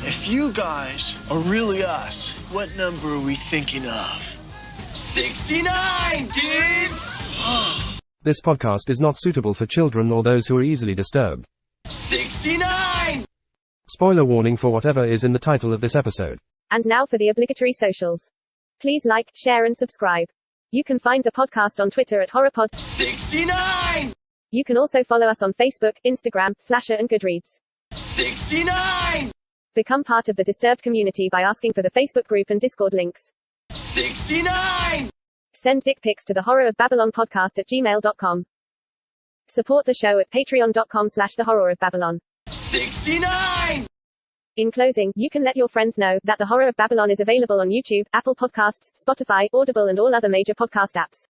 If you guys are really us, what number are we thinking of? 69, dudes! This podcast is not suitable for children or those who are easily disturbed. 69! Spoiler warning for whatever is in the title of this episode. And now for the obligatory socials. Please like, share and subscribe. You can find the podcast on Twitter at HorrorPod. 69! You can also follow us on Facebook, Instagram, Slasher and Goodreads. 69! Become part of the Disturbed community by asking for the Facebook group and Discord links. 69! Send dick pics to the Horror of Babylon podcast at gmail.com. Support the show at patreon.com/the Horror of Babylon. 69! In closing, you can let your friends know that the Horror of Babylon is available on YouTube, Apple Podcasts, Spotify, Audible and all other major podcast apps.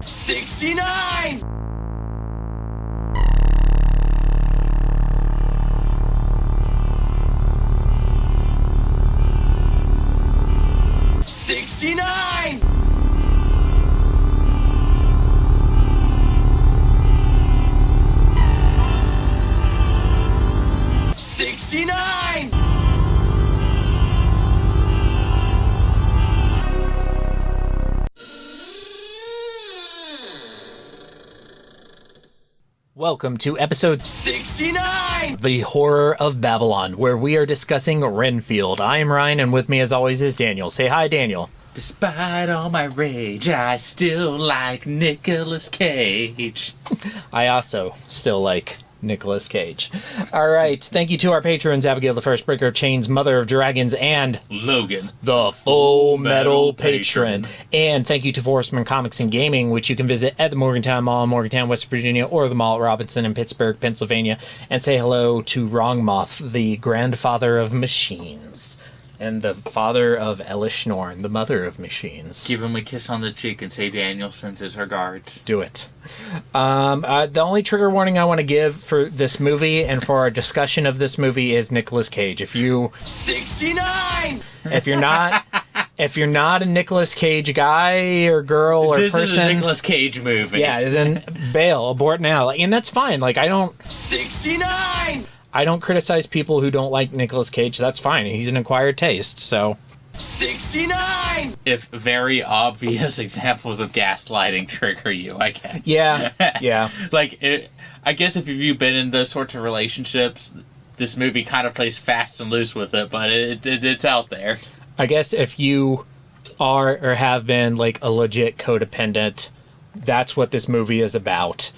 $69! $69! $69! Welcome to episode 69! The Horror of Babylon, where we are discussing Renfield. I am Ryan, and with me as always is Daniel. Say hi, Daniel. Despite all my rage, I still like Nicolas Cage. I also still like Nicolas Cage. All right, thank you to our patrons, Abigail, the First Breaker of Chains, Mother of Dragons, and Logan, the Full Metal Patron. And thank you to Horsemen Comics and Gaming, which you can visit at the Morgantown Mall in Morgantown, West Virginia, or the Mall at Robinson in Pittsburgh, Pennsylvania. And say hello to Wrongmoth, the grandfather of machines, and the father of Elish Norn, the mother of machines. give him a kiss on the cheek and say Daniel sends his regards. Do it. The only trigger warning I want to give for this movie and for our discussion of this movie is Nicolas Cage. If you're not a Nicolas Cage guy or girl or this person, is a Nicolas Cage movie. yeah, then bail, abort now. And that's fine. Like, I don't 69! criticize people who don't like Nicolas Cage. That's fine. He's an acquired taste, so 69! If very obvious examples of gaslighting trigger you, I guess. yeah. I guess if you've been in those sorts of relationships, this movie kind of plays fast and loose with it, but it's out there. I guess if you are or have been like a legit codependent, that's what this movie is about.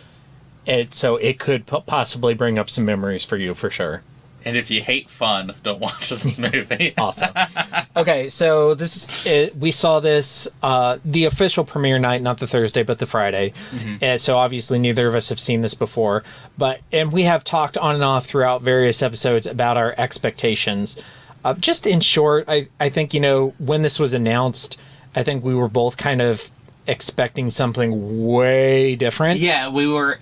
So it could possibly bring up some memories for you, for sure. And if you hate fun, don't watch this movie. Awesome. Okay, so we saw this the official premiere night, not the Thursday, but the Friday. Mm-hmm. And so obviously neither of us have seen this before. And we have talked on and off throughout various episodes about our expectations. Just in short, I think, when this was announced, I think we were both kind of expecting something way different. Yeah, we were...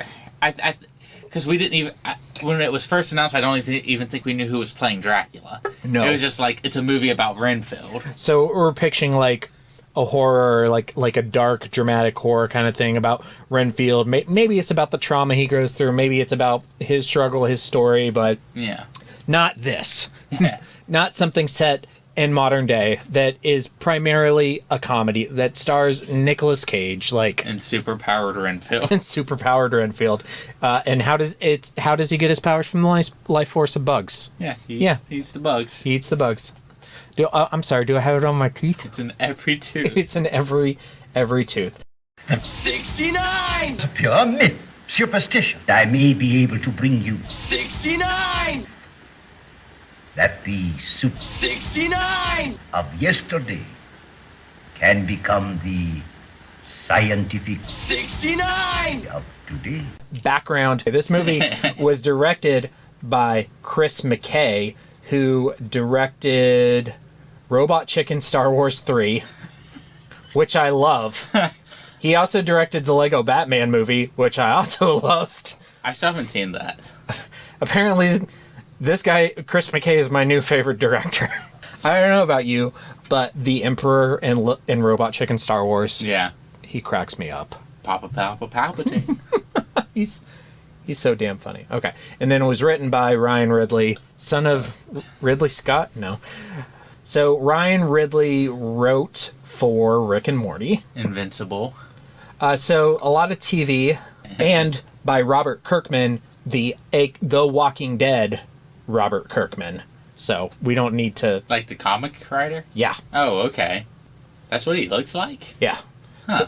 Because we didn't even... when it was first announced, I don't even think we knew who was playing Dracula. No. It was just like, it's a movie about Renfield. So we're picturing like a horror, like a dark, dramatic horror kind of thing about Renfield. Maybe it's about the trauma he goes through. Maybe it's about his struggle, his story, but... Yeah. Not this. Yeah. Not something set in modern day that is primarily a comedy that stars Nicolas Cage, and superpowered Renfield. And superpowered Renfield. And how does he get his powers from the life force of bugs? Yeah, he eats the bugs. He eats the bugs. I'm sorry, do I have it on my teeth? It's in every tooth. It's in every tooth. 69! It's a pure myth, superstition. I may be able to bring you 69! that the soup 69! of yesterday can become the scientific 69! of today. Background. This movie was directed by Chris McKay, who directed Robot Chicken Star Wars 3, which I love. He also directed the Lego Batman movie, which I also loved. I still haven't seen that. Apparently, this guy, Chris McKay, is my new favorite director. I don't know about you, but the Emperor in Robot Chicken Star Wars, Yeah. he cracks me up. Palpatine. He's so damn funny. Okay. And then it was written by Ryan Ridley, son of Ridley Scott? No. So Ryan Ridley wrote for Rick and Morty. Invincible. So a lot of TV, and by Robert Kirkman, the Walking Dead Robert Kirkman. So we don't need to... Like the comic writer? Yeah. Oh, okay. That's what he looks like? Yeah. Huh. So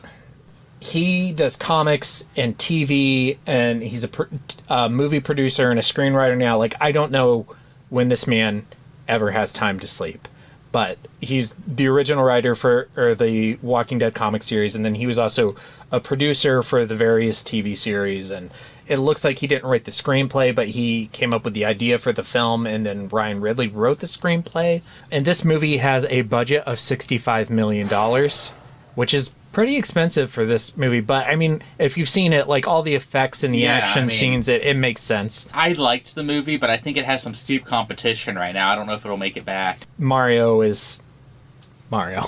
he does comics and TV, and he's a movie producer and a screenwriter now. Like, I don't know when this man ever has time to sleep. But he's the original writer for the Walking Dead comic series, and then he was also a producer for the various TV series. And it looks like he didn't write the screenplay, but he came up with the idea for the film, and then Ryan Ridley wrote the screenplay. And this movie has a budget of $65 million, which is pretty expensive for this movie. But, I mean, if you've seen it, like, all the effects and the action scenes, it makes sense. I liked the movie, but I think it has some steep competition right now. I don't know if it'll make it back. Mario is Mario.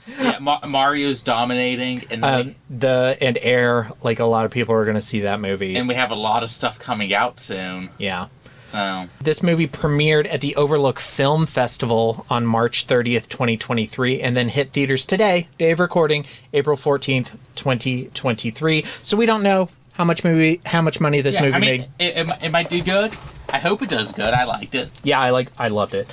Yeah, Mario's dominating. And and Air, like, a lot of people are going to see that movie. And we have a lot of stuff coming out soon. Yeah. So this movie premiered at the Overlook Film Festival on March 30th, 2023, and then hit theaters today, day of recording, April 14th, 2023. So we don't know how much money this movie made. It might do good. I hope it does good. I liked it. Yeah, I loved it.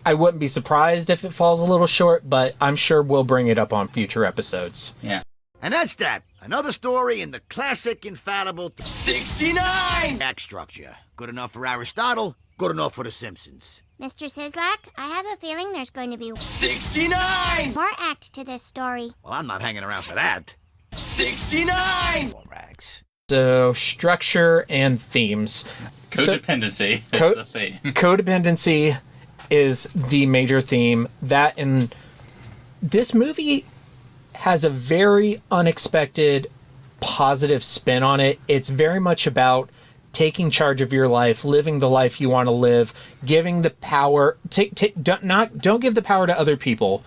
I wouldn't be surprised if it falls a little short, but I'm sure we'll bring it up on future episodes. Yeah. And that's that. Another story in the classic, infallible 69! act structure. Good enough for Aristotle, good enough for The Simpsons. Mr. Sislak, I have a feeling there's going to be 69! more act to this story. Well, I'm not hanging around for that. 69! More rags. So, structure and themes. Codependency is the theme. Codependency is the major theme. That and this movie has a very unexpected positive spin on it. It's very much about taking charge of your life, living the life you want to live, giving the power. Don't give the power to other people.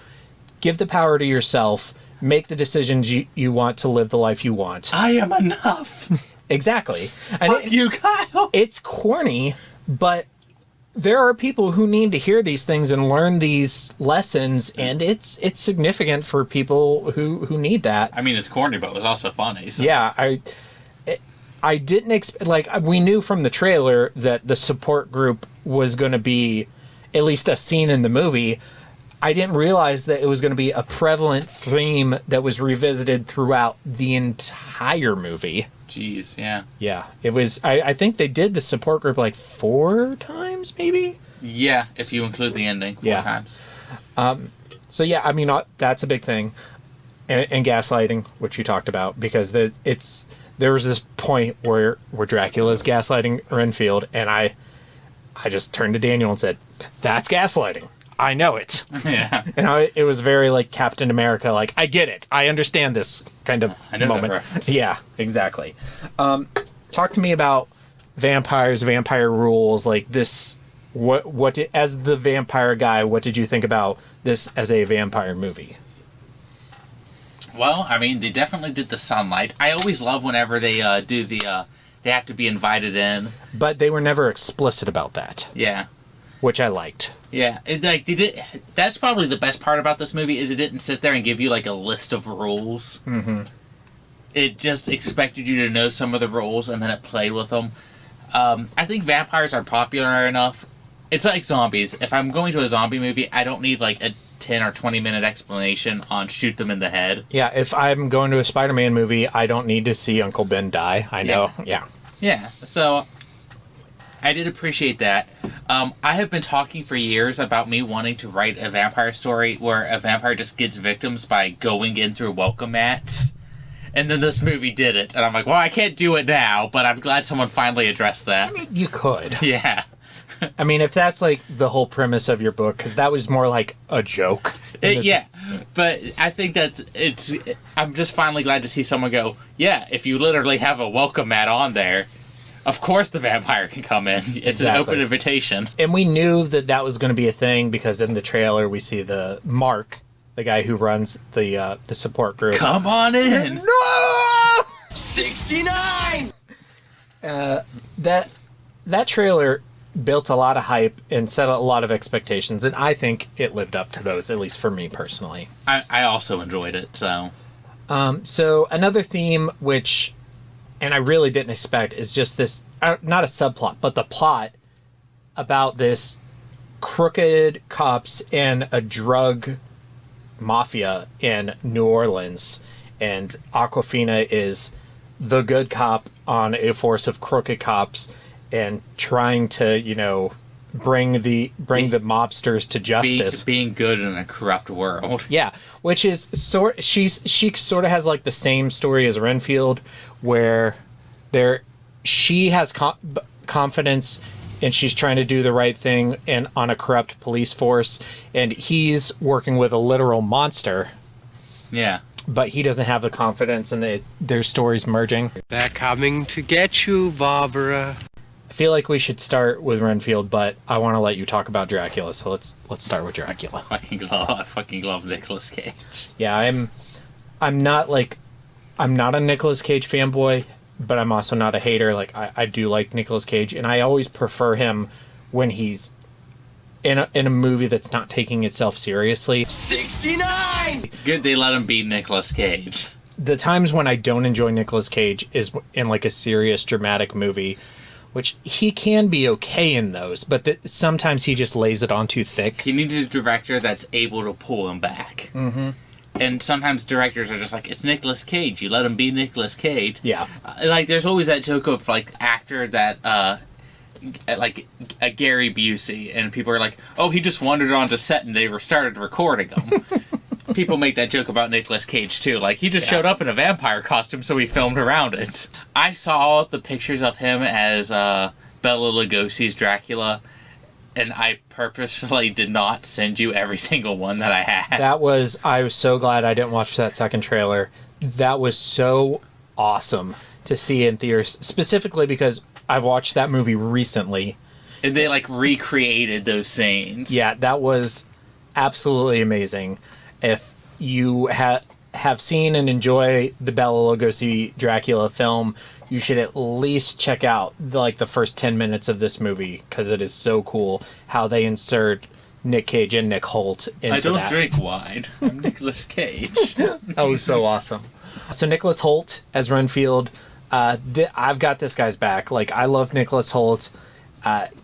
Give the power to yourself. Make the decisions you want to live the life you want. I am enough. Exactly. Fuck you, Kyle. It's corny, but there are people who need to hear these things and learn these lessons, and it's significant for people who need that. I mean, it's corny, but it was also funny. So. Yeah, I didn't expect, like, we knew from the trailer that the support group was going to be at least a scene in the movie. I didn't realize that it was going to be a prevalent theme that was revisited throughout the entire movie. Jeez, yeah. Yeah, it was, I think they did the support group like 4 times, maybe? Yeah, if you include the ending 4 times. So yeah, I mean, that's a big thing. And gaslighting, which you talked about, because there was this point where Dracula's gaslighting Renfield, and I just turned to Daniel and said, "That's gaslighting. I know it." Yeah. And it was very like Captain America, like, I get it. I understand this kind of moment. Yeah, exactly. Talk to me about vampires, vampire rules, like this. As the vampire guy, what did you think about this as a vampire movie? Well, I mean, they definitely did the sunlight. I always love whenever they do the, they have to be invited in. But they were never explicit about that. Yeah. Which I liked. Yeah, they did. That's probably the best part about this movie is it didn't sit there and give you like a list of rules. Mm-hmm. It just expected you to know some of the rules and then it played with them. I think vampires are popular enough. It's like zombies. If I'm going to a zombie movie, I don't need like a 10 or 20 minute explanation on shoot them in the head. Yeah, if I'm going to a Spider-Man movie, I don't need to see Uncle Ben die. I know. Yeah. So I did appreciate that. I have been talking for years about me wanting to write a vampire story where a vampire just gets victims by going in through welcome mats. And then this movie did it. And I'm like, well, I can't do it now, but I'm glad someone finally addressed that. I mean, you could. Yeah. I mean, if that's like the whole premise of your book, because that was more like a joke. Yeah, but I think that I'm just finally glad to see someone go, yeah, if you literally have a welcome mat on there, of course the vampire can come in. It's an open invitation. And we knew that was going to be a thing because in the trailer we see the Mark, the guy who runs the support group. Come on in! No! 69! That trailer built a lot of hype and set a lot of expectations, and I think it lived up to those, at least for me personally. I also enjoyed it, so... So another theme, which, and I really didn't expect, is just this, not a subplot, but the plot about this crooked cops and a drug mafia in New Orleans, and Awkwafina is the good cop on a force of crooked cops and trying to, bring the mobsters to justice. Being good in a corrupt world. Yeah, which is she sort of has like the same story as Renfield, where she has confidence and she's trying to do the right thing and on a corrupt police force, and he's working with a literal monster. Yeah. But he doesn't have the confidence, and their stories merging. They're coming to get you, Barbara. I feel like we should start with Renfield, but I want to let you talk about Dracula, so let's start with Dracula. I fucking love Nicolas Cage. Yeah, I'm not a Nicolas Cage fanboy, but I'm also not a hater. Like, I do like Nicolas Cage, and I always prefer him when he's in a movie that's not taking itself seriously. 69! Good they let him be Nicolas Cage. The times when I don't enjoy Nicolas Cage is in like a serious dramatic movie, which he can be okay in those, but sometimes he just lays it on too thick. He needs a director that's able to pull him back. Mm-hmm. And sometimes directors are just like, it's Nicolas Cage, you let him be Nicolas Cage. Yeah. Like, there's always that joke of, like, actor that, like, a Gary Busey, and people are like, oh, he just wandered onto set and they started recording him. People make that joke about Nicolas Cage, too. Like, he just showed up in a vampire costume, so we filmed around it. I saw the pictures of him as Bela Lugosi's Dracula, and I purposefully did not send you every single one that I had. I was so glad I didn't watch that second trailer. That was so awesome to see in theaters, specifically because I've watched that movie recently. And they, like, recreated those scenes. Yeah, that was absolutely amazing. If you have seen and enjoy the Bela Lugosi Dracula film, you should at least check out the first 10 minutes of this movie, because it is so cool how they insert Nick Cage and Nick Holt into that. I don't drink wine. I'm Nicolas Cage. That was so awesome. So Nicholas Hoult as Renfield, I've got this guy's back. Like, I love Nicholas Hoult.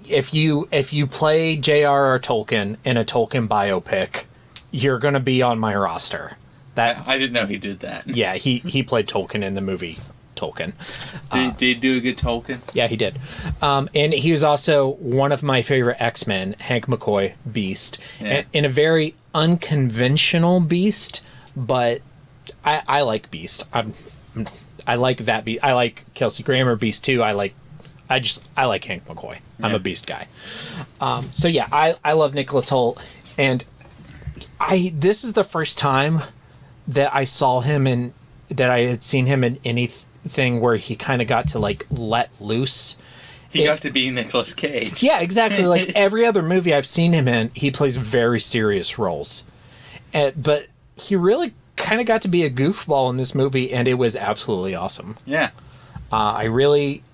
If you play J.R.R. Tolkien in a Tolkien biopic, you're going to be on my roster. I didn't know he did that. Yeah, he played Tolkien in the movie Tolkien. Did he do a good Tolkien? Yeah, he did. And he was also one of my favorite X-Men, Hank McCoy, Beast. Yeah. In a very unconventional Beast, but I like Beast. I like that Beast. I like Kelsey Grammer Beast too. I like Hank McCoy. I'm a Beast guy. So yeah, I love Nicholas Hoult, and this is the first time that I saw him that I had seen him in anything where he kind of got to like let loose. He got to be Nicolas Cage. Yeah, exactly. Like every other movie I've seen him in, he plays very serious roles. But he really kind of got to be a goofball in this movie, and it was absolutely awesome. Yeah. I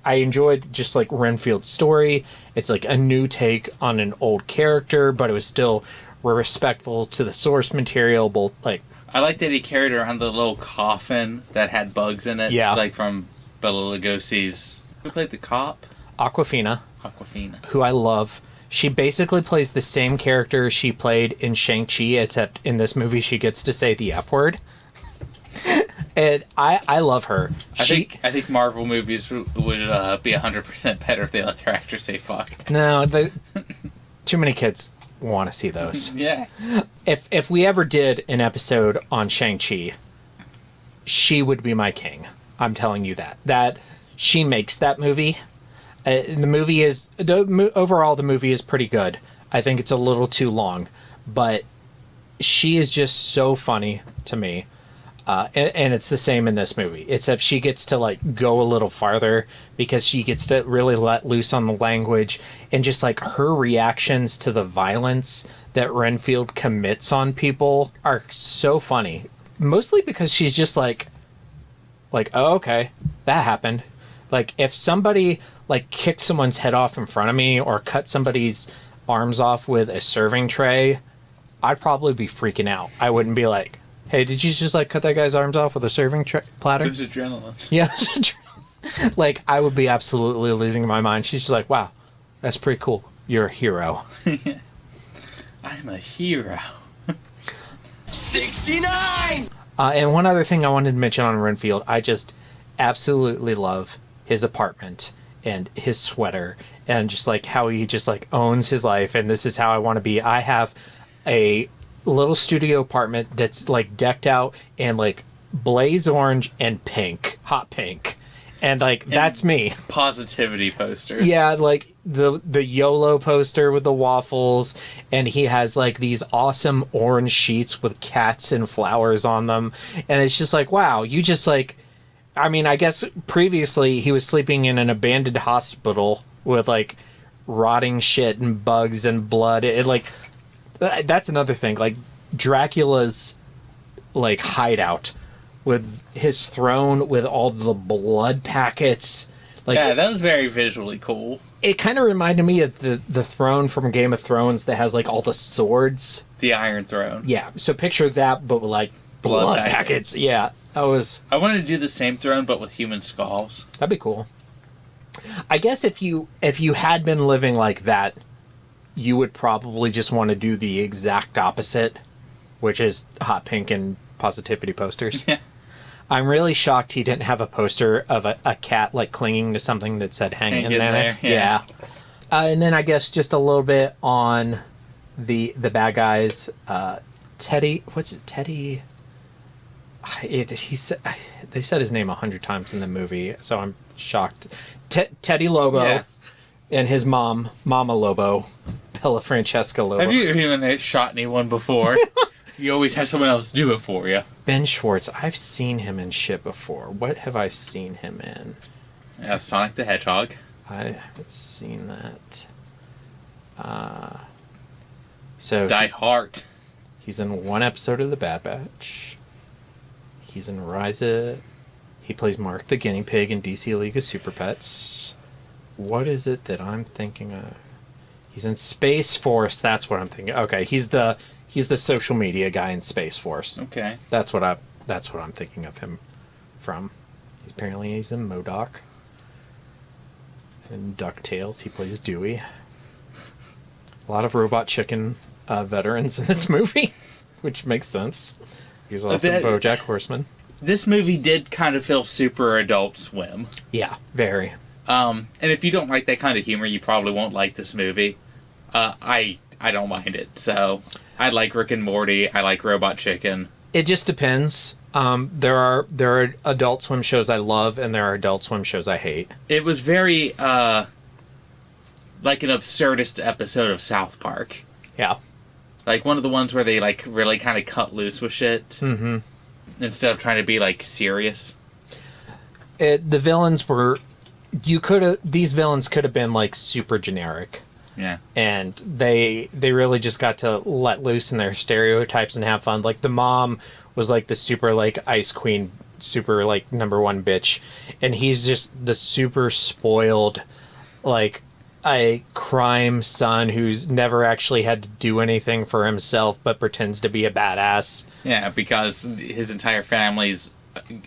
enjoyed just like Renfield's story. It's like a new take on an old character, but it was still respectful to the source material. Both like I like that he carried around the little coffin that had bugs in it. Yeah. Like from Bela Lugosi's. Who played the cop? Awkwafina, who I love. She basically plays the same character she played in Shang-Chi, except in this movie she gets to say the F word. And I love her. I think Marvel movies would be 100% better if they let their actors say fuck. No, too many kids want to see those. Yeah. If we ever did an episode on Shang-Chi, she would be my king. I'm telling you that. That she makes that movie. The movie is overall the movie is pretty good. I think it's a little too long, but she is just so funny to me. And it's the same in this movie, except she gets to like go a little farther because she gets to really let loose on the language, and just like her reactions to the violence that Renfield commits on people are so funny. Mostly because she's just like, oh, okay, that happened. Like, if somebody, like, kicked someone's head off in front of me or cut somebody's arms off with a serving tray, I'd probably be freaking out. I wouldn't be like, hey, did you just, like, cut that guy's arms off with a serving platter? It was adrenaline. Yeah, like, I would be absolutely losing my mind. She's just like, wow, that's pretty cool. You're a hero. I'm a hero. 69! And one other thing I wanted to mention on Renfield, I just absolutely love his apartment and his sweater and just like how he just like owns his life and this is how I want to be. I have a little studio apartment that's like decked out in like blaze orange and pink, hot pink. And like that's me. Positivity posters. Yeah, like the YOLO poster with the waffles, and he has like these awesome orange sheets with cats and flowers on them. And it's just like, wow, you just like, I mean, I guess previously he was sleeping in an abandoned hospital with like rotting shit and bugs and blood. It like, that's another thing. Like Dracula's like hideout with his throne with all the blood packets. Like, yeah, that was very visually cool. It kind of reminded me of the throne from Game of Thrones that has like all the swords. The Iron Throne. Yeah, so picture that, but with like blood packets. Yeah, that was... I wanted to do the same throne, but with human skulls. That'd be cool. I guess if you had been living like that, you would probably just want to do the exact opposite, which is hot pink and positivity posters. Yeah. I'm really shocked he didn't have a poster of a cat like clinging to something that said hang in there. Yeah. And then I guess just a little bit on the bad guys. Teddy, what's it? Teddy. They said his name 100 times in the movie, so I'm shocked. Teddy Lobo and his mom, Mama Lobo, Bella Francesca Lobo. Have you even shot anyone before? You always have someone else do it for you. Ben Schwartz, I've seen him in shit before. What have I seen him in? Sonic the Hedgehog. I haven't seen that. So Die Hard. He's in one episode of The Bad Batch. He's in Ryza. He plays Mark the Guinea Pig in DC League of Super Pets. What is it that I'm thinking of? He's in Space Force. That's what I'm thinking. Okay, he's the social media guy in Space Force. Okay. That's what I'm thinking of him from. Apparently he's in MODOK. In DuckTales, he plays Dewey. A lot of Robot Chicken veterans in this movie, which makes sense. He's also BoJack Horseman. This movie did kind of feel super Adult Swim. Yeah, very. And if you don't like that kind of humor, you probably won't like this movie. I don't mind it. So I like Rick and Morty. I like Robot Chicken. It just depends. There are Adult Swim shows I love, and there are Adult Swim shows I hate. It was very like an absurdist episode of South Park. Yeah. Like one of the ones where they like really kind of cut loose with shit. Mm-hmm. Instead of trying to be like serious. The villains were... These villains could have been like super generic. Yeah. And they really just got to let loose in their stereotypes and have fun. Like the mom was like the super like ice queen, super like #1 bitch. And he's just the super spoiled, like a crime son who's never actually had to do anything for himself but pretends to be a badass. Yeah, because his entire family's,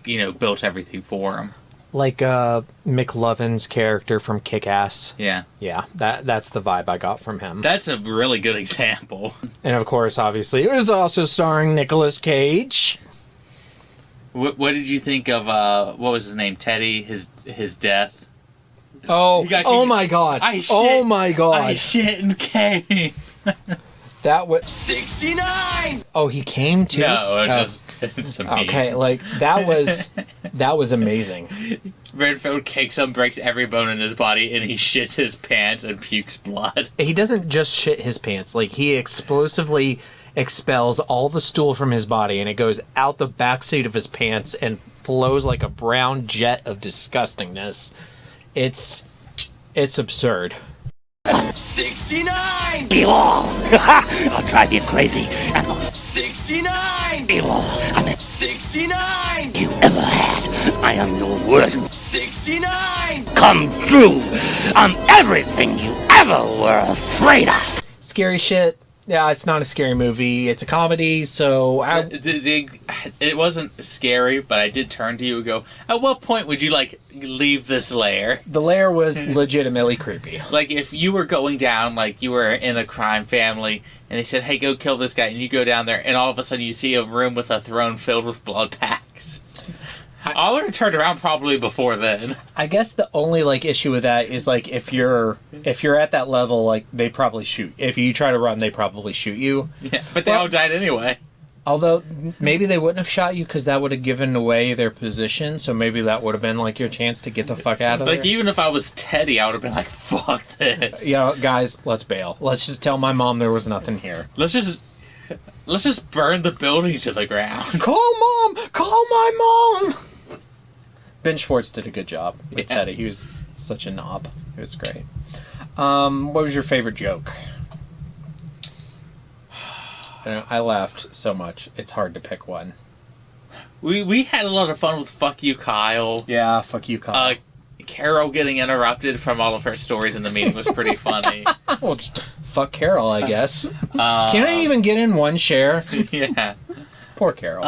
built everything for him. Like McLovin's character from Kick-Ass. Yeah. Yeah, that's the vibe I got from him. That's a really good example. And of course, obviously, it was also starring Nicolas Cage. What did you think of, what was his name, Teddy, his death? Oh my god. Oh my god. I shit and came. That was 69. Oh, he came too? No, it's amazing. Okay, like that was amazing. Renfield kicks him, breaks every bone in his body, and he shits his pants and pukes blood. He doesn't just shit his pants, like he explosively expels all the stool from his body and it goes out the backseat of his pants and flows like a brown jet of disgustingness. It's absurd. 69! You all! I'll drive you crazy, and I'll 69! evil 69! you ever had. I am your worst 69! come true. I'm everything you ever were afraid of. Scary shit. Yeah, it's not a scary movie. It's a comedy, so... It wasn't scary, but I did turn to you and go, at what point would you, like, leave this lair? The lair was legitimately creepy. Like, if you were going down, like, you were in a crime family, and they said, hey, go kill this guy, and you go down there, and all of a sudden you see a room with a throne filled with blood packs. I would have turned around probably before then. I guess the only, like, issue with that is, like, if you're at that level, like, they probably shoot. If you try to run, they probably shoot you. Yeah, but they all died anyway. Although, maybe they wouldn't have shot you because that would have given away their position, so maybe that would have been, like, your chance to get the fuck out of there. Like, even if I was Teddy, I would have been like, fuck this. Yeah, guys, let's bail. Let's just tell my mom there was nothing here. Let's just burn the building to the ground. Call Mom! Call my mom! Ben Schwartz did a good job with Yeah. Teddy. He was such a knob. It was great. What was your favorite joke? I laughed so much. It's hard to pick one. We had a lot of fun with Fuck You, Kyle. Yeah, fuck you, Kyle. Carol getting interrupted from all of her stories in the meeting was pretty funny. Well, just fuck Carol, I guess. Can I even get in one share? Yeah. Poor Carol.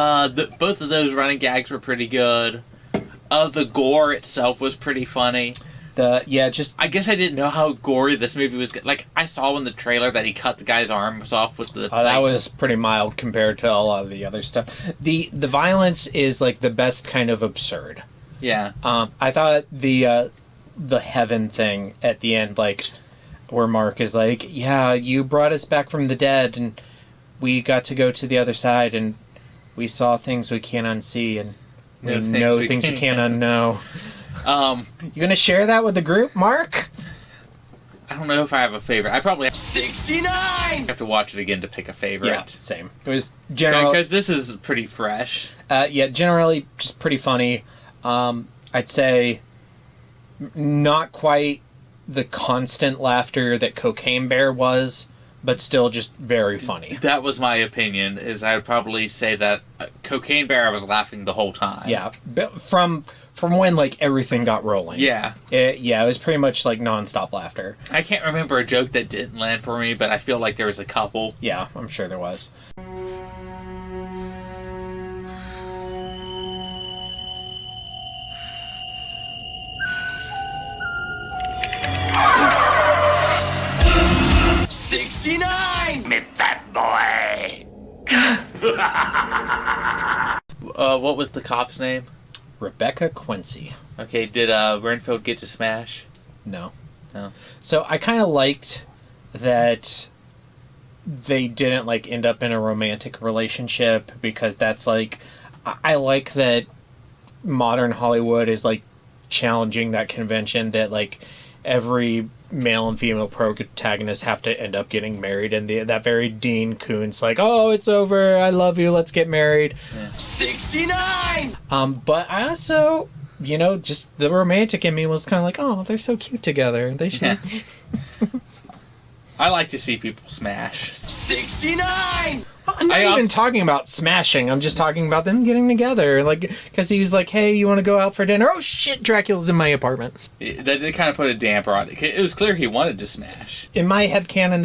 Both of those running gags were pretty good. The gore itself was pretty funny. I guess I didn't know how gory this movie was. Like, I saw in the trailer that he cut the guy's arms off with the... that was pretty mild compared to a lot of the other stuff. The violence is, like, the best kind of absurd. Yeah. I thought the heaven thing at the end, like, where Mark is like, yeah, you brought us back from the dead, and we got to go to the other side, and we saw things we can't unsee, and we know things we can't unknow. You gonna share that with the group, Mark? I don't know if I have a favorite. I probably 69! have to watch it again to pick a favorite. Yeah, same. It was generally... Because this is pretty fresh. Generally just pretty funny. I'd say not quite the constant laughter that Cocaine Bear was, but still just very funny. That was my opinion, is I would probably say that Cocaine Bear, I was laughing the whole time. Yeah, from when, like, everything got rolling. Yeah. It was pretty much, like, nonstop laughter. I can't remember a joke that didn't land for me, but I feel like there was a couple. Yeah, I'm sure there was. Meet that boy. What was the cop's name? Rebecca Quincy. Okay, did Renfield get to smash? No. No. So I kind of liked that they didn't, like, end up in a romantic relationship, because that's, like, I like that modern Hollywood is, like, challenging that convention that, like, every male and female protagonists have to end up getting married, and that very Dean Koontz, like, oh, it's over, I love you, let's get married. Yeah. 69! But I also, just the romantic in me was kind of like, oh, they're so cute together. They should. Yeah. I like to see people smash. 69! I'm not even talking about smashing. I'm just talking about them getting together. Like, because he was like, hey, you want to go out for dinner? Oh, shit, Dracula's in my apartment. That did kind of put a damper on it. It was clear he wanted to smash. In my headcanon,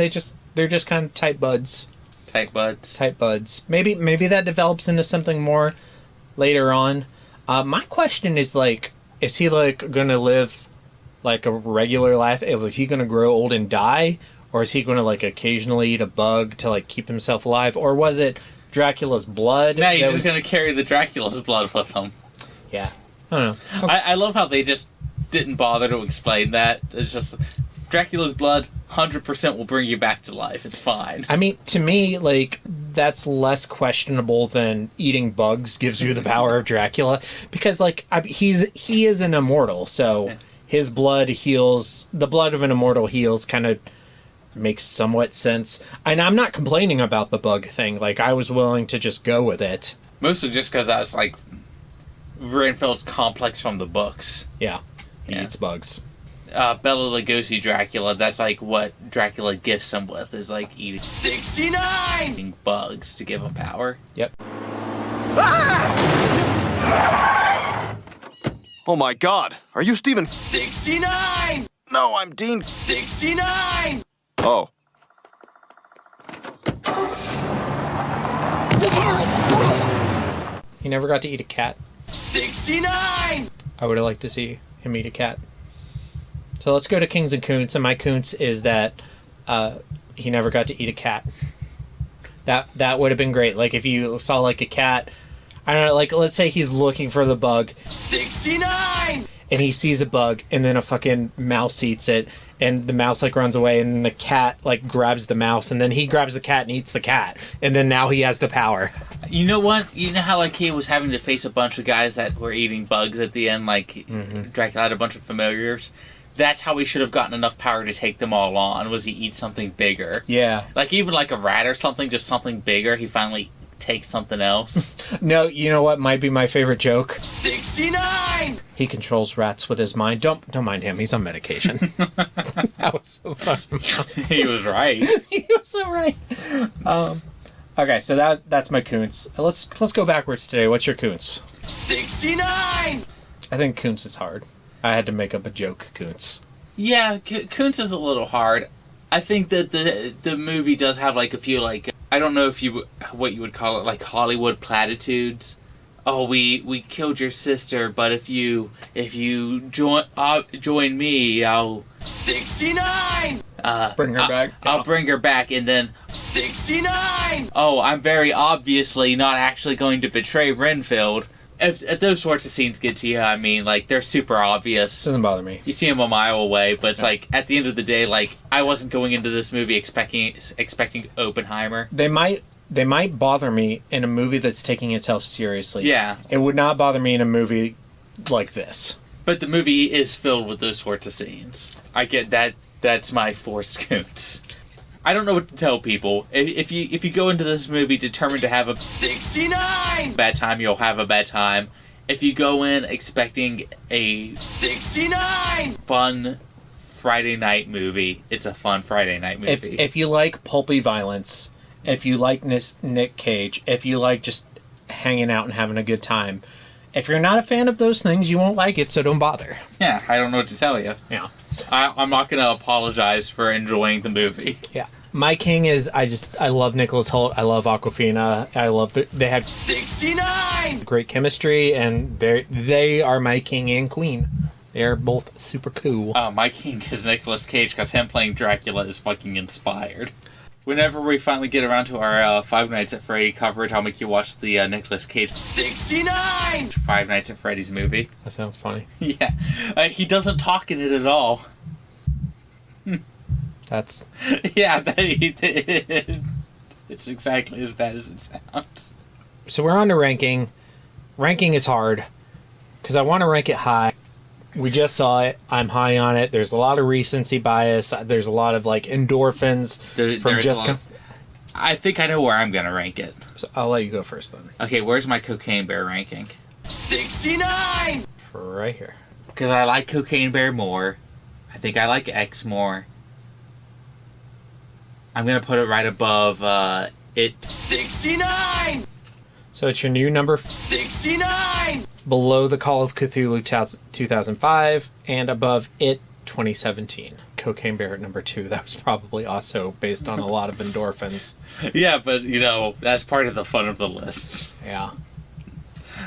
they're just kind of tight buds. Tight buds. Tight buds. Maybe that develops into something more later on. My question is, like, is he, like, going to live, like, a regular life? Is he going to grow old and die? Or is he going to, like, occasionally eat a bug to, like, keep himself alive? Or was it Dracula's blood? No, he's just going to carry the Dracula's blood with him. Yeah. I don't know. Okay. I love how they just didn't bother to explain that. It's just, Dracula's blood, 100% will bring you back to life. It's fine. I mean, to me, like, that's less questionable than eating bugs gives you the power of Dracula. Because, like, he is an immortal, so his blood heals... The blood of an immortal heals kind of... makes somewhat sense. And I'm not complaining about the bug thing. Like, I was willing to just go with it. Mostly just because that's, like, Renfield's complex from the books. Yeah. He eats bugs. Bela Lugosi Dracula, that's like what Dracula gifts him with, is like eating 69! bugs to give him power. Yep. Oh my god, are you Steven? 69! No, I'm Dean. 69! Oh. He never got to eat a cat. 69! I would have liked to see him eat a cat. So let's go to Kings and Koontz, and my Koontz is that he never got to eat a cat. That would have been great. Like, if you saw, like, a cat, I don't know, like, let's say he's looking for the bug. 69! And he sees a bug, and then a fucking mouse eats it, and the mouse, like, runs away, and the cat, like, grabs the mouse, and then he grabs the cat and eats the cat. And then now he has the power. You know what? You know how, like, he was having to face a bunch of guys that were eating bugs at the end, like, Dracula had a bunch of familiars? That's how he should have gotten enough power to take them all on, was he eat something bigger. Yeah. Like, even like a rat or something, just something bigger, he finally takes something else. No, you know what might be my favorite joke? 69! He controls rats with his mind. Don't mind him, he's on medication. That was so funny. He was right. He was so right. Okay, so that's my Koontz. Let's go backwards today. What's your Koontz? 69! I think Koontz is hard. I had to make up a joke, Koontz. Yeah, Koontz is a little hard. I think that the movie does have like a few, like, I don't know what you would call it, like Hollywood platitudes. Oh, we killed your sister, but if you join me, I'll 69! Bring her back. I'll bring her back, and then 69! oh, I'm very obviously not actually going to betray Renfield. If those sorts of scenes get to you, I mean, like, they're super obvious. Doesn't bother me. You see them a mile away, but it's like, at the end of the day, like, I wasn't going into this movie expecting Oppenheimer. They might bother me in a movie that's taking itself seriously. Yeah. It would not bother me in a movie like this. But the movie is filled with those sorts of scenes. I get that. That's my forced Koontz. I don't know what to tell people. If you go into this movie determined to have a 69! bad time, you'll have a bad time. If you go in expecting a 69! fun Friday night movie, it's a fun Friday night movie. If you like pulpy violence, if you like Nick Cage, if you like just hanging out and having a good time, if you're not a fan of those things, you won't like it, so don't bother. Yeah, I don't know what to tell you. Yeah. I'm not going to apologize for enjoying the movie. Yeah. My king is, I love Nicholas Hoult, I love Awkwafina, I love, they have 69! great chemistry, and they are my king and queen. They're both super cool. My king is Nicolas Cage, because him playing Dracula is fucking inspired. Whenever we finally get around to our Five Nights at Freddy coverage, I'll make you watch the Nicolas Cage 69! Five Nights at Freddy's movie. That sounds funny. Yeah. He doesn't talk in it at all. That's... Yeah, it's exactly as bad as it sounds. So we're on to ranking. Ranking is hard, because I want to rank it high. We just saw it. I'm high on it. There's a lot of recency bias. There's a lot of, like, endorphins from just... I think I know where I'm going to rank it. So I'll let you go first, then. Okay, where's my Cocaine Bear ranking? 69! Right here. Because I like Cocaine Bear more. I think I like X more. I'm going to put it right above it. 69! So it's your new number 69! below the Call of Cthulhu 2005 and above it 2017. Cocaine Bear at number 2. That was probably also based on a lot of endorphins. Yeah, but, you know, that's part of the fun of the lists. Yeah.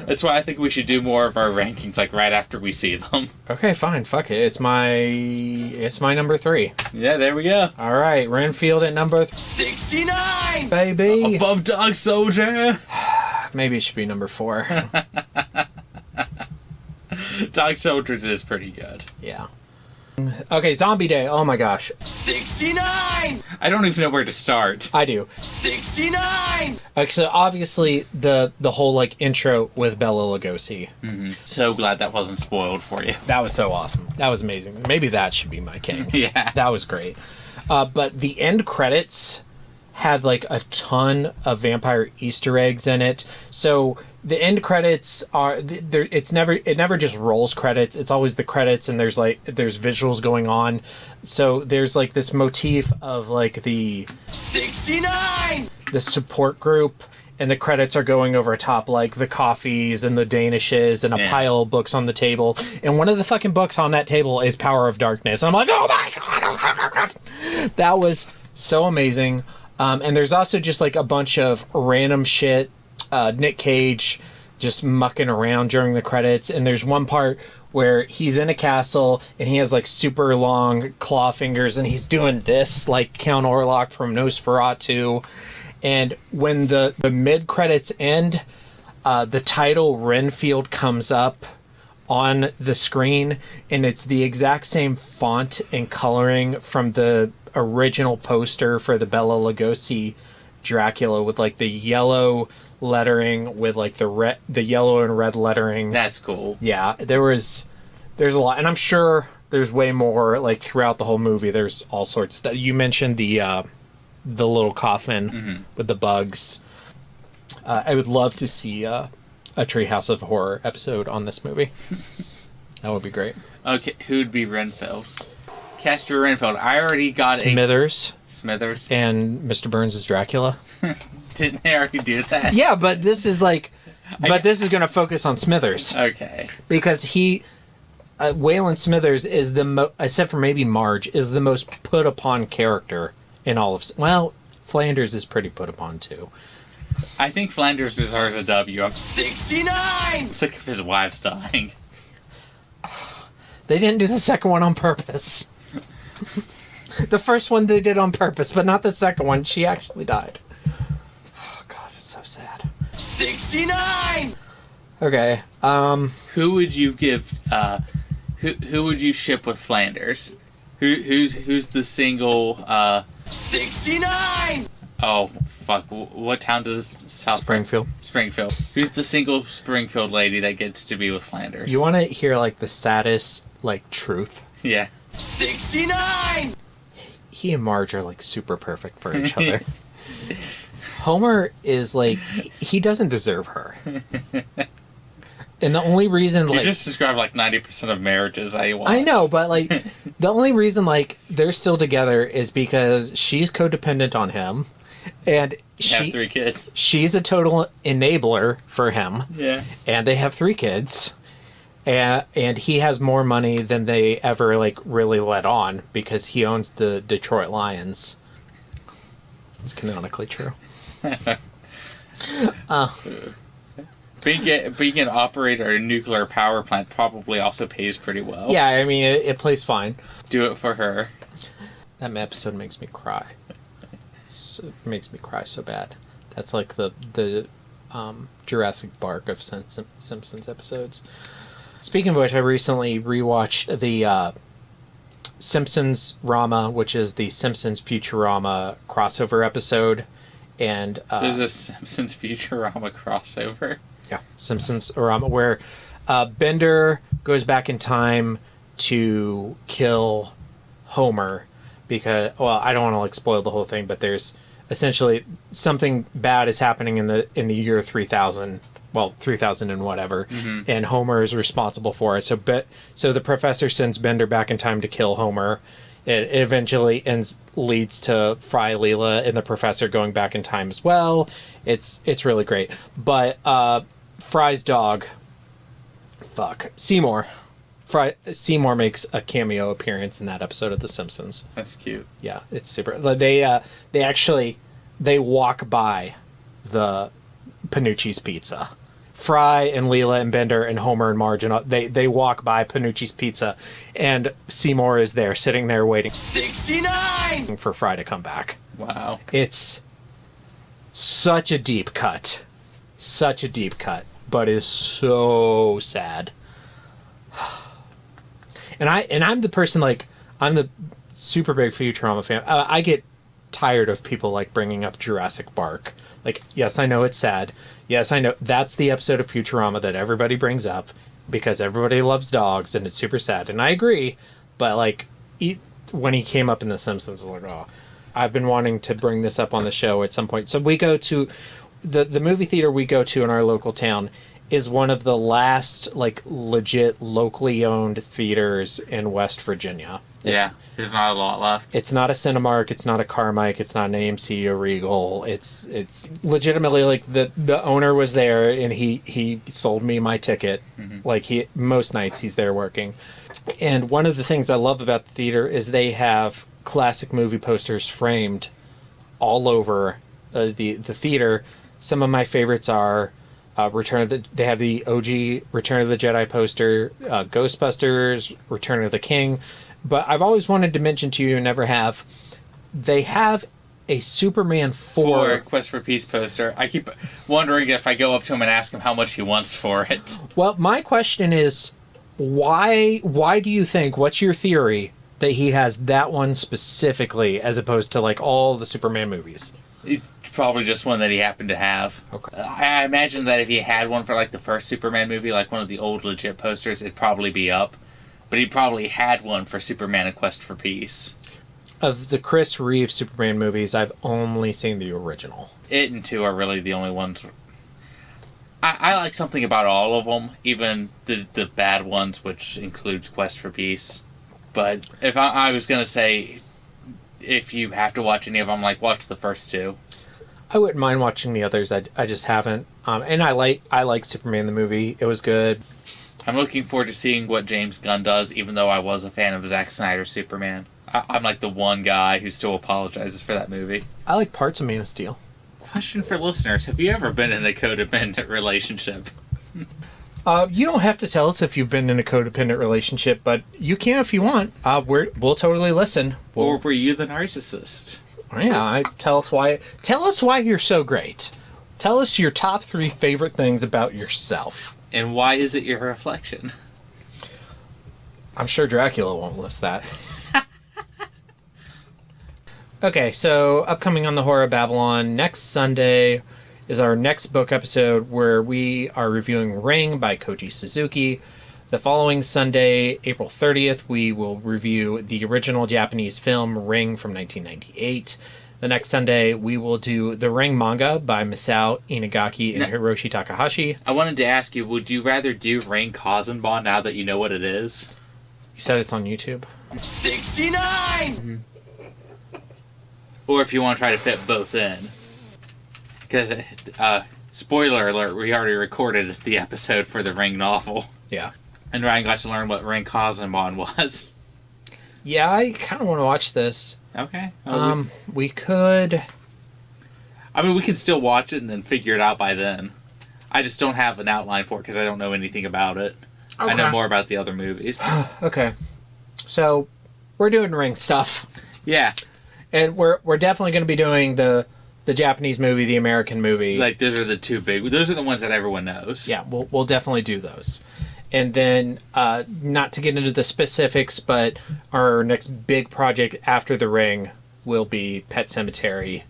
That's why I think we should do more of our rankings, like, right after we see them. Okay, fine. Fuck it. It's my number 3. Yeah, there we go. All right, Renfield at number 69! Baby. Above Dog Soldier. Maybe it should be number 4. Dog Soldiers is pretty good. Yeah. Okay, Zombie Day. Oh my gosh. 69! I don't even know where to start. I do. 69! Okay, so obviously the whole, like, intro with Bela Lugosi. Mm-hmm. So glad that wasn't spoiled for you. That was so awesome. That was amazing. Maybe that should be my king. Yeah. That was great. But the end credits had like a ton of vampire Easter eggs in it. So the end credits are it never just rolls credits. It's always the credits, and there's visuals going on. So there's like this motif of like the 69, the support group, and the credits are going over top like the coffees and the danishes and a pile of books on the table. And one of the fucking books on that table is Power of Darkness. And I'm like, oh my god, that was so amazing. And there's also just like a bunch of random shit. Nick Cage just mucking around during the credits. And there's one part where he's in a castle and he has like super long claw fingers and he's doing this like Count Orlok from Nosferatu. And when the mid credits end, the title Renfield comes up on the screen, and it's the exact same font and coloring from the original poster for the Bela Lugosi Dracula, with like the yellow lettering with like the yellow and red lettering. That's cool. Yeah, there's a lot, and I'm sure there's way more like throughout the whole movie. There's all sorts of stuff. You mentioned the little coffin with the bugs. I would love to see a Treehouse of Horror episode on this movie. That would be great. Okay, who'd be Renfield? Castor Renfield. I already got Smithers. Smithers. And Mr. Burns is Dracula. Didn't they already do that? Yeah, but this is like... this is going to focus on Smithers. Okay. Because Waylon Smithers is except for maybe Marge, is the most put upon character in all of... Well, Flanders is pretty put upon too. I think Flanders deserves a W. I'm 69! sick of his wives dying. They didn't do the second one on purpose. The first one they did on purpose, but not the second one. She actually died. Oh, God, it's so sad. 69! Okay, Who would you give, who would you ship with Flanders? Who's the single, 69! Oh, fuck. What town does Springfield. Springfield. Who's the single Springfield lady that gets to be with Flanders? You want to hear, like, the saddest, like, truth? Yeah. 69! He and Marge are, like, super perfect for each other. Homer is, like, he doesn't deserve her. And the only reason, You like... just described, like, 90% of marriages I watch. I know, but, like, the only reason, like, they're still together is because she's codependent on him. And have 3 kids. She's a total enabler for him. Yeah. And they have 3 kids. And he has more money than they ever, like, really let on because he owns the Detroit Lions. It's canonically true. Being an operator at a nuclear power plant probably also pays pretty well. Yeah, I mean, it plays fine. Do it for her. That episode makes me cry. It makes me cry so bad. That's like the Jurassic Bark of Simpsons episodes. Speaking of which, I recently rewatched the Simpsons Rama, which is the Simpsons Futurama crossover episode, and there's a Simpsons Futurama crossover. Yeah, Simpsons Rama, where Bender goes back in time to kill Homer because, well, I don't want to like spoil the whole thing, but there's essentially something bad is happening in the year 3000. Well, 3000 and whatever, and Homer is responsible for it. So the professor sends Bender back in time to kill Homer. It eventually leads to Fry, Leela, and the professor going back in time as well. It's really great. But Fry's dog, Seymour makes a cameo appearance in that episode of The Simpsons. That's cute. Yeah, it's super. They walk by the Panucci's Pizza. Fry and Leela and Bender and Homer and Marge and they walk by Panucci's Pizza, and Seymour is there, sitting there waiting 69 for Fry to come back. Wow. It's such a deep cut, but is so sad. And I'm the person, like, I'm the super big Futurama fan. I get tired of people like bringing up Jurassic Bark. Like, yes, I know it's sad. Yes, I know that's the episode of Futurama that everybody brings up because everybody loves dogs and it's super sad. And I agree, but like when he came up in The Simpsons, I was like, oh. I've been wanting to bring this up on the show at some point. So we go to the movie theater we go to in our local town is one of the last like legit locally owned theaters in West Virginia. There's not a lot left. It's not a Cinemark, it's not a Carmike, it's not an AMC or Regal. It's legitimately like the owner was there and he sold me my ticket. Mm-hmm. Like most nights he's there working. And one of the things I love about the theater is they have classic movie posters framed all over the theater. Some of my favorites are they have the OG Return of the Jedi poster, Ghostbusters, Return of the King. But I've always wanted to mention to you, never have, they have a Superman 4 Quest for Peace poster. I keep wondering if I go up to him and ask him how much he wants for it. Well, my question is, why do you think, what's your theory, that he has that one specifically as opposed to like all the Superman movies? It's probably just one that he happened to have. Okay. I imagine that if he had one for like the first Superman movie, like one of the old legit posters, it'd probably be up. But he probably had one for Superman: A Quest for Peace. Of the Chris Reeve Superman movies, I've only seen the original. It and 2 are really the only ones. I like something about all of them, even the bad ones, which includes Quest for Peace. But if I was going to say, if you have to watch any of them, like, watch the first 2. I wouldn't mind watching the others. I just haven't. And I like Superman the movie. It was good. I'm looking forward to seeing what James Gunn does, even though I was a fan of Zack Snyder's Superman. I'm like the one guy who still apologizes for that movie. I like parts of Man of Steel. Question for listeners. Have you ever been in a codependent relationship? You don't have to tell us if you've been in a codependent relationship, but you can if you want. We'll totally listen. Or were you the narcissist? Yeah, tell us why. Tell us why you're so great. Tell us your top 3 favorite things about yourself. And why is it your reflection? I'm sure Dracula won't list that. Okay, so upcoming on the Horror of Babylon, next Sunday is our next book episode where we are reviewing Ring by Koji Suzuki. The following Sunday, April 30th, we will review the original Japanese film Ring from 1998. The next Sunday, we will do the Ring manga by Masao Inagaki and Hiroshi Takahashi. I wanted to ask you, would you rather do Ring Kazenban now that you know what it is? You said it's on YouTube. 69! Mm-hmm. Or if you want to try to fit both in. Because, spoiler alert, we already recorded the episode for the Ring novel. Yeah. And Ryan got to learn what Ring Kazenban was. Yeah, I kind of want to watch this. Okay. We could... I mean, we could still watch it and then figure it out by then. I just don't have an outline for it because I don't know anything about it. Okay. I know more about the other movies. Okay. So, we're doing Ring stuff. Yeah. And we're definitely going to be doing the Japanese movie, the American movie. Like, those are the 2 big... Those are the ones that everyone knows. Yeah, we'll definitely do those. And then, not to get into the specifics, but our next big project after The Ring will be Pet Sematary.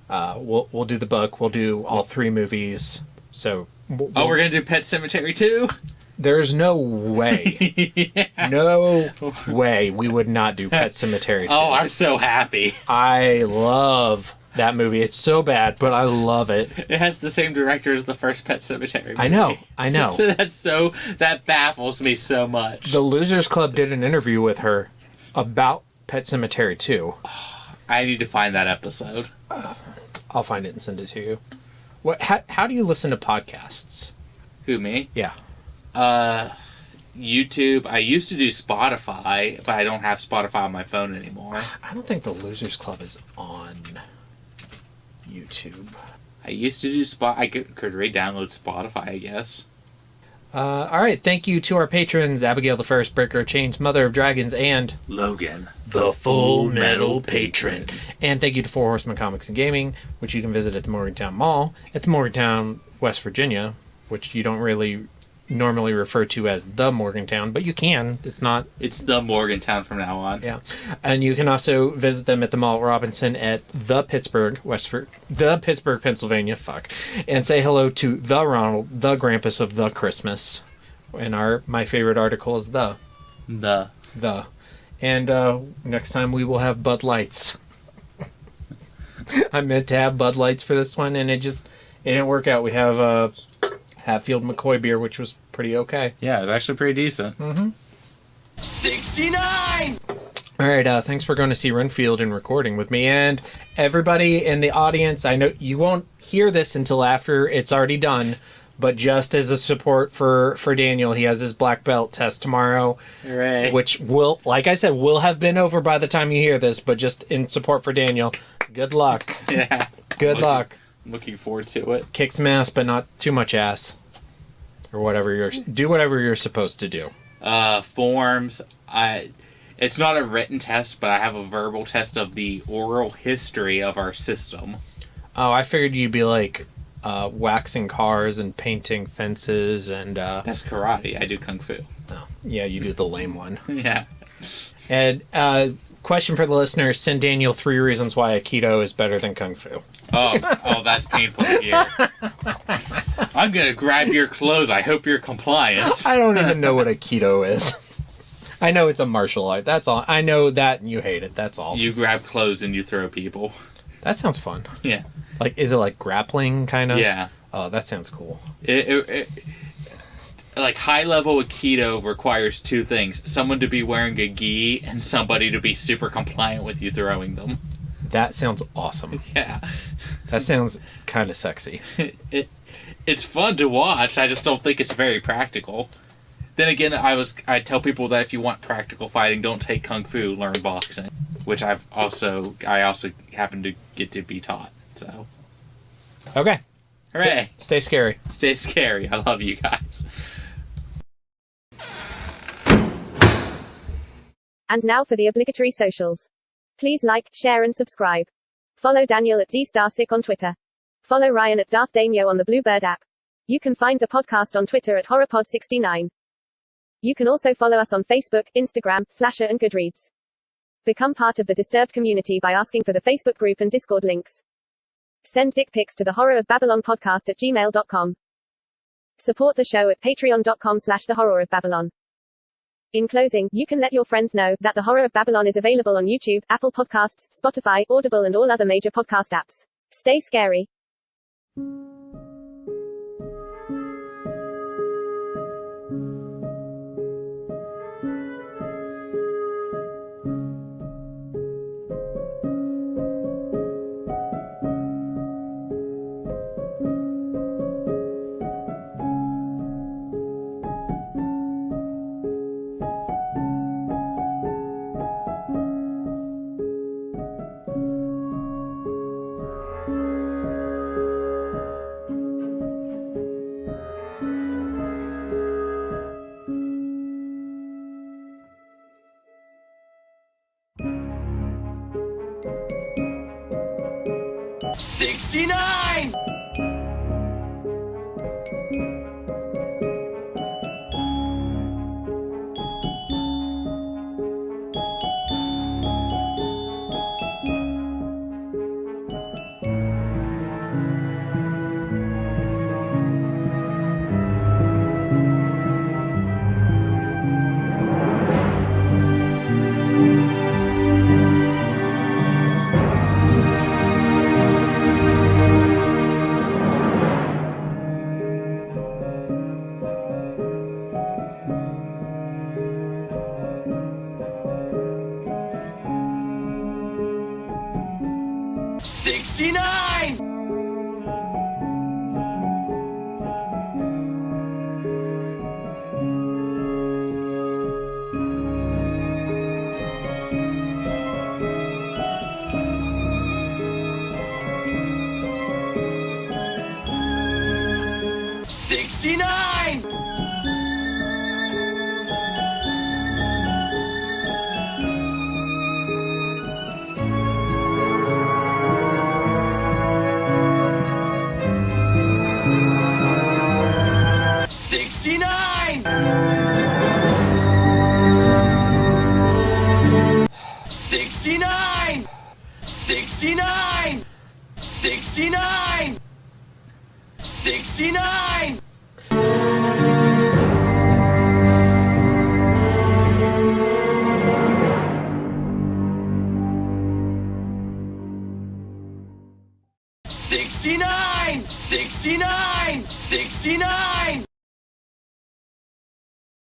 We'll do the book. We'll do all 3 movies. So we're going to do Pet Sematary too? There's no way. Yeah. No way we would not do Pet Sematary 2. Oh, I'm so happy. I love that movie. It's so bad, but I love it. It has the same director as the first Pet Sematary movie. I know. That baffles me so much. The Losers Club did an interview with her about Pet Sematary 2. I need to find that episode. I'll find it and send it to you. How do you listen to podcasts? Who, me? Yeah. YouTube. I used to do Spotify, but I don't have Spotify on my phone anymore. I don't think the Losers Club is on YouTube. I used to do I could re-download Spotify, I guess. All right. Thank you to our patrons, Abigail the First, Breaker of Chains, Mother of Dragons, and Logan, the Full Metal Patron. And thank you to 4 Horsemen Comics and Gaming, which you can visit at the Morgantown Mall, at the Morgantown, West Virginia, which you don't really normally refer to as the Morgantown, but you can. It's the Morgantown from now on. Yeah. And you can also visit them at the Mall Robinson at the Pittsburgh, Pennsylvania, and say hello to the Ronald, the Grampus of the Christmas. And my favorite article is the. And next time we will have Bud Lights. I meant to have Bud Lights for this one, and it didn't work out. We have Hatfield McCoy beer, which was pretty okay. Yeah, it was actually pretty decent. 69! All right, thanks for going to see Renfield and recording with me. And everybody in the audience, I know you won't hear this until after it's already done, but just as a support for Daniel, he has his black belt test tomorrow. Hooray. Which will, like I said, will have been over by the time you hear this, but just in support for Daniel, good luck. Yeah. Good luck. Looking forward to it. Kick some ass, but not too much ass. Or whatever do whatever you're supposed to do. Forms, it's not a written test, but I have a verbal test of the oral history of our system. Oh, I figured you'd be like waxing cars and painting fences and... That's karate. I do kung fu. Oh, yeah, you do the lame one. Yeah. And question for the listeners, send Daniel 3 reasons why Aikido is better than kung fu. Oh, that's painful to hear. I'm gonna grab your clothes. I hope you're compliant. I don't even know what Aikido is. I know it's a martial art. That's all. I know that and you hate it. That's all. You grab clothes and you throw people. That sounds fun. Yeah. Like, is it like grappling kind of? Yeah. Oh, that sounds cool. Like, high-level Aikido requires 2 things. Someone to be wearing a gi and somebody to be super compliant with you throwing them. That sounds awesome. Yeah. That sounds kind of sexy. It's fun to watch. I just don't think it's very practical. Then again, I tell people that if you want practical fighting, don't take kung fu, learn boxing, which I also happen to get to be taught. So, okay. Hooray! Stay scary. Stay scary. I love you guys. And now for the obligatory socials. Please like, share, and subscribe. Follow Daniel at DStarSick on Twitter. Follow Ryan at Darth Damio on the Bluebird app. You can find the podcast on Twitter at HorrorPod69. You can also follow us on Facebook, Instagram, Slasher, and Goodreads. Become part of the Disturbed community by asking for the Facebook group and Discord links. Send dick pics to the Horror of Babylon podcast at gmail.com. Support the show at patreon.com/the Horror of Babylon. In closing, you can let your friends know that The Horror of Babylon is available on YouTube, Apple Podcasts, Spotify, Audible, and all other major podcast apps. Stay scary. '69! '69! '69! '69! '69! '69! '69! '69! 69! 69! 69!